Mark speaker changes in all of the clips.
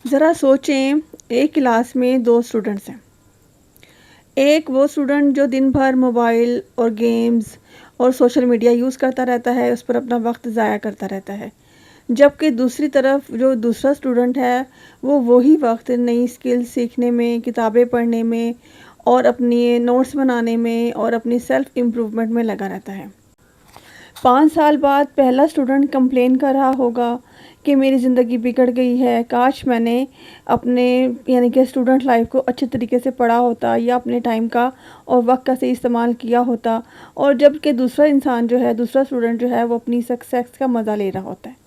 Speaker 1: ذرا سوچیں، ایک کلاس میں 2 اسٹوڈنٹس ہیں۔ ایک وہ اسٹوڈنٹ جو دن بھر موبائل اور گیمز اور سوشل میڈیا یوز کرتا رہتا ہے، اس پر اپنا وقت ضائع کرتا رہتا ہے، جبکہ دوسری طرف جو دوسرا اسٹوڈنٹ ہے وہ وہی وقت نئی اسکل سیکھنے میں، کتابیں پڑھنے میں اور اپنی نوٹس بنانے میں اور اپنی سیلف امپروومنٹ میں لگا رہتا ہے۔ 5 سال بعد پہلا اسٹوڈنٹ کمپلین کر رہا ہوگا کہ میری زندگی بگڑ گئی ہے، کاش میں نے اپنے کہ اسٹوڈنٹ لائف کو اچھے طریقے سے پڑھا ہوتا یا اپنے ٹائم کا اور وقت کا صحیح استعمال کیا ہوتا، اور جبکہ دوسرا انسان جو ہے، دوسرا اسٹوڈنٹ جو ہے وہ اپنی سکسیس کا مزہ لے رہا ہوتا ہے۔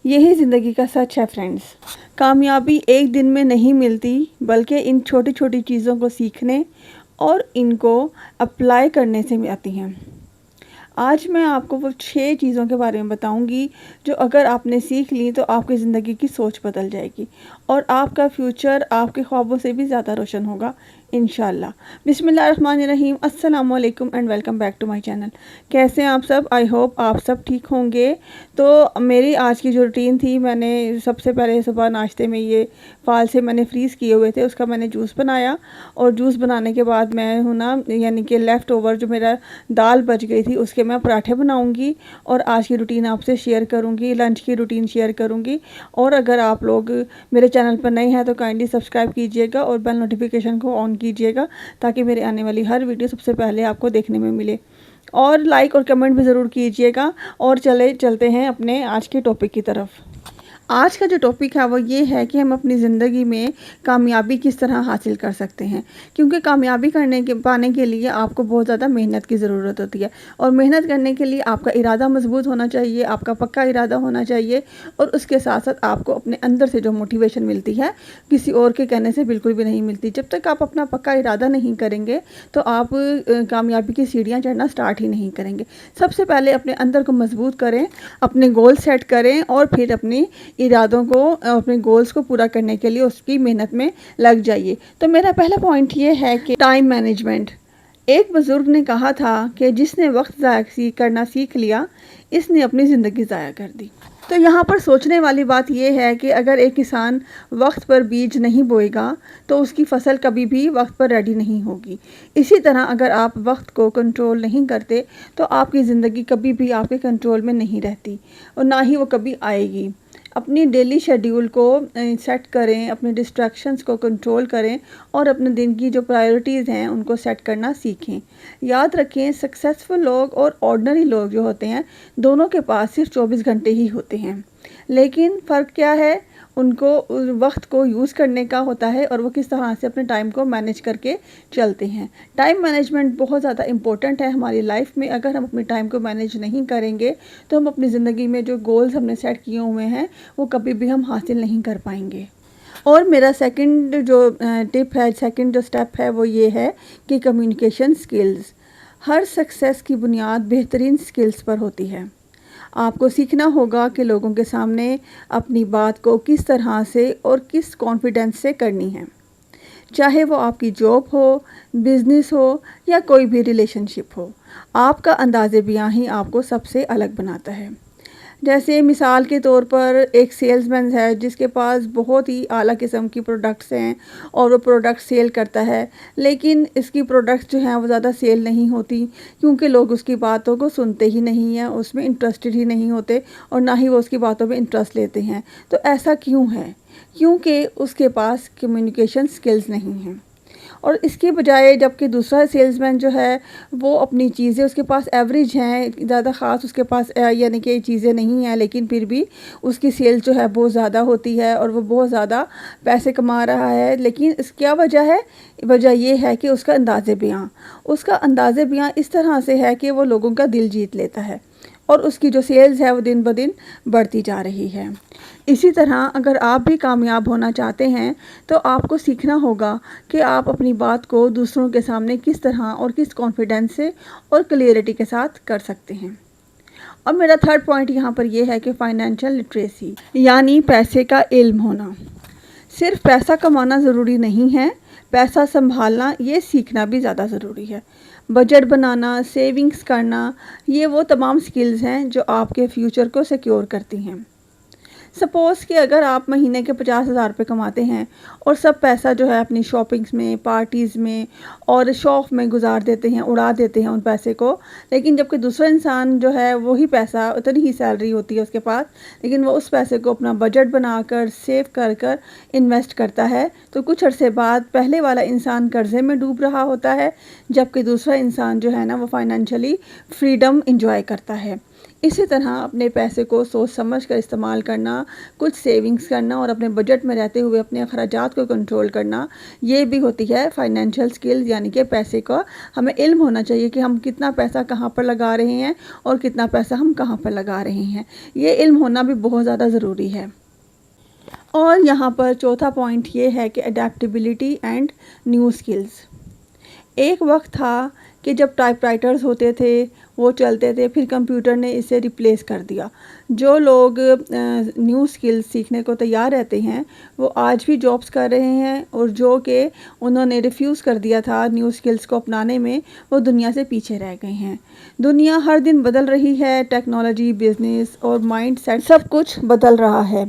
Speaker 1: یہی زندگی کا سچ ہے فرینڈز۔ کامیابی ایک دن میں نہیں ملتی، بلکہ ان چھوٹی چھوٹی چیزوں کو سیکھنے اور ان کو اپلائی کرنے سے آتی ہیں۔ آج میں آپ کو وہ 6 چیزوں کے بارے میں بتاؤں گی جو اگر آپ نے سیکھ لی تو آپ کی زندگی کی سوچ بدل جائے گی اور آپ کا فیوچر آپ کے خوابوں سے بھی زیادہ روشن ہوگا انشاءاللہ۔ بسم اللہ الرحمن الرحیم۔ السلام علیکم and welcome back to my channel. کیسے ہیں آپ سب؟ آئی ہوپ آپ سب ٹھیک ہوں گے۔ تو میری آج کی جو روٹین تھی، میں نے سب سے پہلے صبح ناشتے میں یہ پھال سے میں نے فریز کیے ہوئے تھے، اس کا میں نے جوس بنایا، اور جوس بنانے کے بعد میں کہ لیفٹ اوور جو میرا دال بچ گئی تھی اس کے میں پراٹھے بناؤں گی اور آج کی روٹین آپ سے شیئر کروں گی، لنچ کی روٹین شیئر کروں گی۔ اور اگر آپ لوگ میرے چینل پر نئے ہیں تو کائنڈلی سبسکرائب کیجئے گا اور بیل نوٹیفیکیشن کو آن کیجئے گا تاکہ میرے آنے والی ہر ویڈیو سب سے پہلے آپ کو دیکھنے میں ملے، اور لائک اور کمنٹ بھی ضرور کیجئے گا۔ اور چلتے ہیں اپنے آج کے ٹاپک کی طرف۔ آج کا جو ٹاپک ہے وہ یہ ہے کہ ہم اپنی زندگی میں کامیابی کس طرح حاصل کر سکتے ہیں، کیونکہ کامیابی پانے کے لیے آپ کو بہت زیادہ محنت کی ضرورت ہوتی ہے، اور محنت کرنے کے لیے آپ کا ارادہ مضبوط ہونا چاہیے، آپ کا پکا ارادہ ہونا چاہیے، اور اس کے ساتھ ساتھ آپ کو اپنے اندر سے جو موٹیویشن ملتی ہے کسی اور کے کہنے سے بالکل بھی نہیں ملتی۔ جب تک آپ اپنا پکا ارادہ نہیں کریں گے تو آپ کامیابی کی سیڑھیاں چڑھنا سٹارٹ ہی نہیں کریں گے۔ سب سے پہلے اپنے اندر کو مضبوط کریں، اپنے گول سیٹ کریں، اور پھر اپنی ارادوں کو، اپنے گولز کو پورا کرنے کے لیے اس کی محنت میں لگ جائیے۔ تو میرا پہلا پوائنٹ یہ ہے کہ ٹائم مینجمنٹ۔ ایک بزرگ نے کہا تھا کہ جس نے وقت ضائع کرنا سیکھ لیا، اس نے اپنی زندگی ضائع کر دی۔ تو یہاں پر سوچنے والی بات یہ ہے کہ اگر ایک کسان وقت پر بیج نہیں بوئے گا تو اس کی فصل کبھی بھی وقت پر ریڈی نہیں ہوگی۔ اسی طرح اگر آپ وقت کو کنٹرول نہیں کرتے تو آپ کی زندگی کبھی بھی آپ کے کنٹرول میں نہیں رہتی، اور نہ ہی وہ کبھی آئے گی۔ اپنی ڈیلی شیڈیول کو سیٹ کریں، اپنے ڈسٹریکشنز کو کنٹرول کریں، اور اپنے دن کی جو پرائیورٹیز ہیں ان کو سیٹ کرنا سیکھیں۔ یاد رکھیں، سکسیسفل لوگ اور آرڈنری لوگ جو ہوتے ہیں دونوں کے پاس صرف 24 گھنٹے ہی ہوتے ہیں، لیکن فرق کیا ہے؟ ان کو وقت کو یوز کرنے کا ہوتا ہے، اور وہ کس طرح سے اپنے ٹائم کو مینیج کر کے چلتے ہیں۔ ٹائم مینجمنٹ بہت زیادہ امپورٹنٹ ہے ہماری لائف میں۔ اگر ہم اپنے ٹائم کو مینیج نہیں کریں گے تو ہم اپنی زندگی میں جو گولز ہم نے سیٹ کیے ہوئے ہیں وہ کبھی بھی ہم حاصل نہیں کر پائیں گے۔ اور میرا سیکنڈ جو ٹپ ہے، سیکنڈ جو سٹیپ ہے وہ یہ ہے کہ کمیونیکیشن سکلز۔ ہر سکسیس کی بنیاد بہترین سکلز پر ہوتی ہے۔ آپ کو سیکھنا ہوگا کہ لوگوں کے سامنے اپنی بات کو کس طرح سے اور کس کانفیڈنس سے کرنی ہے، چاہے وہ آپ کی جاب ہو، بزنس ہو یا کوئی بھی ریلیشن شپ ہو۔ آپ کا انداز بیاں ہی آپ کو سب سے الگ بناتا ہے۔ جیسے مثال کے طور پر ایک سیلز مین ہے جس کے پاس بہت ہی اعلیٰ قسم کی پروڈکٹس ہیں اور وہ پروڈکٹ سیل کرتا ہے، لیکن اس کی پروڈکٹس جو ہیں وہ زیادہ سیل نہیں ہوتی کیونکہ لوگ اس کی باتوں کو سنتے ہی نہیں ہیں، اس میں انٹرسٹڈ ہی نہیں ہوتے، اور نہ ہی وہ اس کی باتوں میں انٹرسٹ لیتے ہیں۔ تو ایسا کیوں ہے؟ کیونکہ اس کے پاس کمیونیکیشن سکلز نہیں ہیں۔ اور اس کے بجائے جبکہ دوسرا سیلز مین جو ہے وہ اپنی چیزیں اس کے پاس ایوریج ہیں، زیادہ خاص اس کے پاس کہ چیزیں نہیں ہیں، لیکن پھر بھی اس کی سیلز جو ہے بہت زیادہ ہوتی ہے اور وہ بہت زیادہ پیسے کما رہا ہے۔ لیکن اس کیا وجہ ہے؟ وجہ یہ ہے کہ اس کا انداز بیاں اس طرح سے ہے کہ وہ لوگوں کا دل جیت لیتا ہے، اور اس کی جو سیلز ہے وہ دن بدن بڑھتی جا رہی ہے۔ اسی طرح اگر آپ بھی کامیاب ہونا چاہتے ہیں تو آپ کو سیکھنا ہوگا کہ آپ اپنی بات کو دوسروں کے سامنے کس طرح اور کس کانفیڈنس سے اور کلیئرٹی کے ساتھ کر سکتے ہیں۔ اور میرا تھرڈ پوائنٹ یہاں پر یہ ہے کہ فائنینشیل لٹریسی، یعنی پیسے کا علم ہونا۔ صرف پیسہ کمانا ضروری نہیں ہے، پیسہ سنبھالنا یہ سیکھنا بھی زیادہ ضروری ہے۔ بجٹ بنانا، سیونگز کرنا، یہ وہ تمام سکلز ہیں جو آپ کے فیوچر کو سیکیور کرتی ہیں۔ سپوز کہ اگر آپ مہینے کے 50,000 روپے کماتے ہیں اور سب پیسہ جو ہے اپنی شاپنگس میں، پارٹیز میں اور شوق میں گزار دیتے ہیں، اڑا دیتے ہیں ان پیسے کو، لیکن جب کہ دوسرا انسان جو ہے وہی پیسہ، اتنی ہی سیلری ہوتی ہے اس کے پاس، لیکن وہ اس پیسے کو اپنا بجٹ بنا کر سیو کر کر انویسٹ کرتا ہے، تو کچھ عرصے بعد پہلے والا انسان قرضے میں ڈوب رہا ہوتا ہے، جبکہ دوسرا انسان جو ہے نا وہ فائنینشلی فریڈم انجوائے کرتا ہے۔ اسی طرح اپنے پیسے کو سوچ سمجھ کر استعمال کرنا، کچھ سیونگز کرنا اور اپنے بجٹ میں رہتے ہوئے اپنے اخراجات کو کنٹرول کرنا، یہ بھی ہوتی ہے فائنینشیل سکلز، یعنی کہ پیسے کا ہمیں علم ہونا چاہیے کہ ہم کتنا پیسہ کہاں پر لگا رہے ہیں اور کتنا پیسہ ہم کہاں پر لگا رہے ہیں، یہ علم ہونا بھی بہت زیادہ ضروری ہے۔ اور یہاں پر چوتھا پوائنٹ یہ ہے کہ اڈیپٹیبلٹی اینڈ نیو سکلز۔ ایک وقت تھا کہ جب ٹائپ رائٹرز ہوتے تھے وہ چلتے تھے، پھر کمپیوٹر نے اسے ریپلیس کر دیا۔ جو لوگ نیو سکلز سیکھنے کو تیار رہتے ہیں وہ آج بھی جابس کر رہے ہیں، اور جو کہ انہوں نے ریفیوز کر دیا تھا نیو سکلز کو اپنانے میں، وہ دنیا سے پیچھے رہ گئے ہیں۔ دنیا ہر دن بدل رہی ہے، ٹیکنالوجی، بزنس اور مائنڈ سیٹ سب کچھ بدل رہا ہے،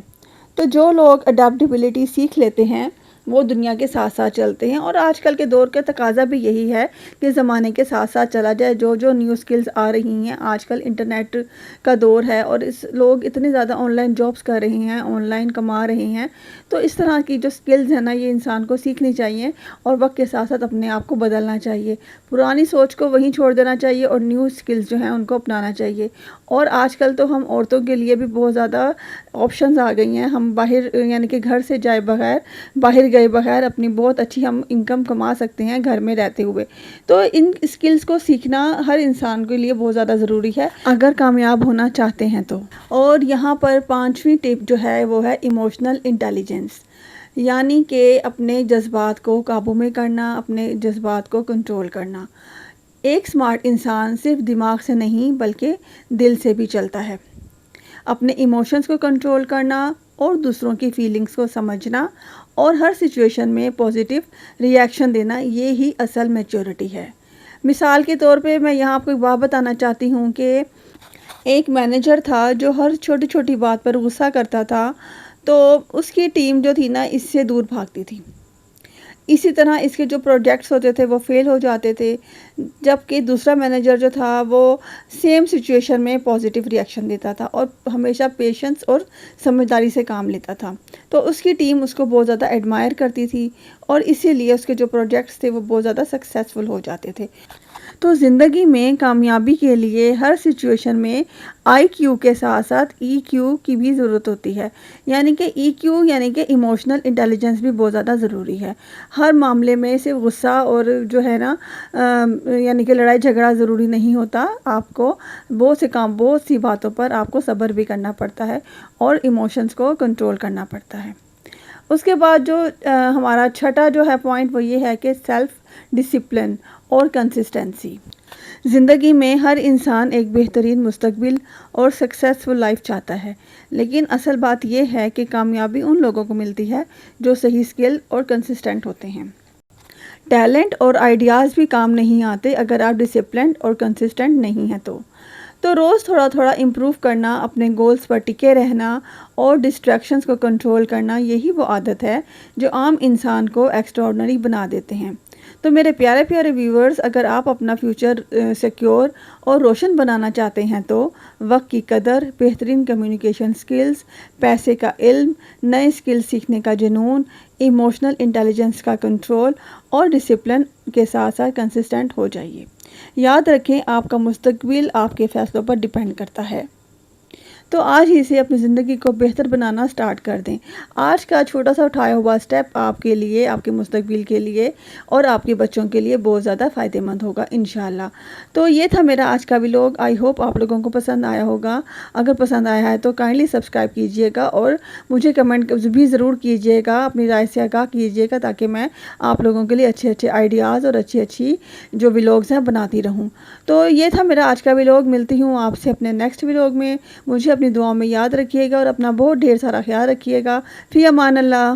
Speaker 1: تو جو لوگ اڈیپٹیبلٹی سیکھ لیتے ہیں وہ دنیا کے ساتھ ساتھ چلتے ہیں، اور آج کل کے دور کا تقاضا بھی یہی ہے کہ زمانے کے ساتھ ساتھ چلا جائے۔ جو نیو سکلز آ رہی ہیں، آج کل انٹرنیٹ کا دور ہے اور لوگ اتنے زیادہ آن لائن جابس کر رہے ہیں، آن لائن کما رہے ہیں، تو اس طرح کی جو سکلز ہیں نا یہ انسان کو سیکھنی چاہیے اور وقت کے ساتھ ساتھ اپنے آپ کو بدلنا چاہیے، پرانی سوچ کو وہیں چھوڑ دینا چاہیے اور نیو سکلز جو ہیں ان کو اپنانا چاہیے۔ اور آج کل تو ہم عورتوں کے لیے بھی بہت زیادہ آپشنز آ گئی ہیں، ہم باہر یعنی کہ گھر سے جائے بغیر، باہر گئے بغیر اپنی بہت اچھی ہم انکم کما سکتے ہیں گھر میں رہتے ہوئے۔ تو ان سکلز کو سیکھنا ہر انسان کے لیے بہت زیادہ ضروری ہے اگر کامیاب ہونا چاہتے ہیں تو۔ اور یہاں پر 5ویں ٹپ جو ہے وہ ہے ایموشنل انٹیلیجنس، یعنی کہ اپنے جذبات کو قابو میں کرنا، اپنے جذبات کو کنٹرول کرنا۔ ایک سمارٹ انسان صرف دماغ سے نہیں بلکہ دل سے بھی چلتا ہے۔ اپنے ایموشنز کو کنٹرول کرنا اور دوسروں کی فیلنگز کو سمجھنا اور ہر سچویشن میں پازیٹیو ری ایکشن دینا، یہ ہی اصل میچورٹی ہے۔ مثال کے طور پہ میں یہاں آپ کو ایک بات بتانا چاہتی ہوں کہ ایک مینیجر تھا جو ہر چھوٹی چھوٹی بات پر غصہ کرتا تھا، تو اس کی ٹیم جو تھی نا اس سے دور بھاگتی تھی۔ اسی طرح اس کے جو پروجیکٹس ہوتے تھے وہ فیل ہو جاتے تھے، جبکہ دوسرا مینیجر جو تھا وہ سیم سچویشن میں پازیٹیو ری ایکشن دیتا تھا اور ہمیشہ پیشنس اور سمجھداری سے کام لیتا تھا، تو اس کی ٹیم اس کو بہت زیادہ ایڈمائر کرتی تھی اور اسی لیے اس کے جو پروجیکٹس تھے وہ بہت زیادہ سکسیسفل ہو جاتے تھے۔ تو زندگی میں کامیابی کے لیے ہر سچویشن میں آئی کیو کے ساتھ ساتھ ای کیو کی بھی ضرورت ہوتی ہے، یعنی کہ ای کیو یعنی کہ ایموشنل انٹیلیجنس بھی بہت زیادہ ضروری ہے۔ ہر معاملے میں صرف غصہ اور جو ہے نا یعنی کہ لڑائی جھگڑا ضروری نہیں ہوتا، آپ کو بہت سی باتوں پر آپ کو صبر بھی کرنا پڑتا ہے اور ایموشنز کو کنٹرول کرنا پڑتا ہے۔ اس کے بعد جو ہمارا چھٹا جو ہے پوائنٹ وہ یہ ہے کہ سیلف ڈسپلن اور کنسسٹنسی۔ زندگی میں ہر انسان ایک بہترین مستقبل اور سکسیسفل لائف چاہتا ہے، لیکن اصل بات یہ ہے کہ کامیابی ان لوگوں کو ملتی ہے جو صحیح سکل اور کنسسٹنٹ ہوتے ہیں۔ ٹیلنٹ اور آئیڈیاز بھی کام نہیں آتے اگر آپ ڈسپلنڈ اور کنسسٹنٹ نہیں ہیں تو روز تھوڑا تھوڑا امپروو کرنا، اپنے گولز پر ٹکے رہنا اور ڈسٹریکشنز کو کنٹرول کرنا، یہی وہ عادت ہے جو عام انسان کو ایکسٹراڈنری بنا دیتے ہیں۔ تو میرے پیارے پیارے ویورز، اگر آپ اپنا فیوچر سیکیور اور روشن بنانا چاہتے ہیں تو وقت کی قدر، بہترین کمیونیکیشن سکلز، پیسے کا علم، نئے سکلز سیکھنے کا جنون، ایموشنل انٹیلیجنس کا کنٹرول اور ڈسپلن کے ساتھ ساتھ کنسسٹنٹ ہو جائیے۔ یاد رکھیں آپ کا مستقبل آپ کے فیصلوں پر ڈیپینڈ کرتا ہے، تو آج ہی سے اپنی زندگی کو بہتر بنانا سٹارٹ کر دیں۔ آج کا چھوٹا سا اٹھایا ہوا سٹیپ آپ کے لیے، آپ کے مستقبل کے لیے اور آپ کے بچوں کے لیے بہت زیادہ فائدہ مند ہوگا انشاءاللہ۔ تو یہ تھا میرا آج کا ولاگ، آئی ہوپ آپ لوگوں کو پسند آیا ہوگا۔ اگر پسند آیا ہے تو کائنڈلی سبسکرائب کیجئے گا اور مجھے کمنٹ بھی ضرور کیجئے گا، اپنی رائے سے آگاہ کیجئے گا تاکہ میں آپ لوگوں کے لیے اچھے اچھے آئیڈیاز اور اچھی جو ولاگز ہیں بناتی رہوں۔ تو یہ تھا میرا آج کا ولاگ، ملتی ہوں آپ سے اپنے نیکسٹ ولاگ میں۔ مجھے اپنی دعاؤں میں یاد رکھیے گا اور اپنا بہت ڈھیر سارا خیال رکھیے گا۔ فی امان اللہ۔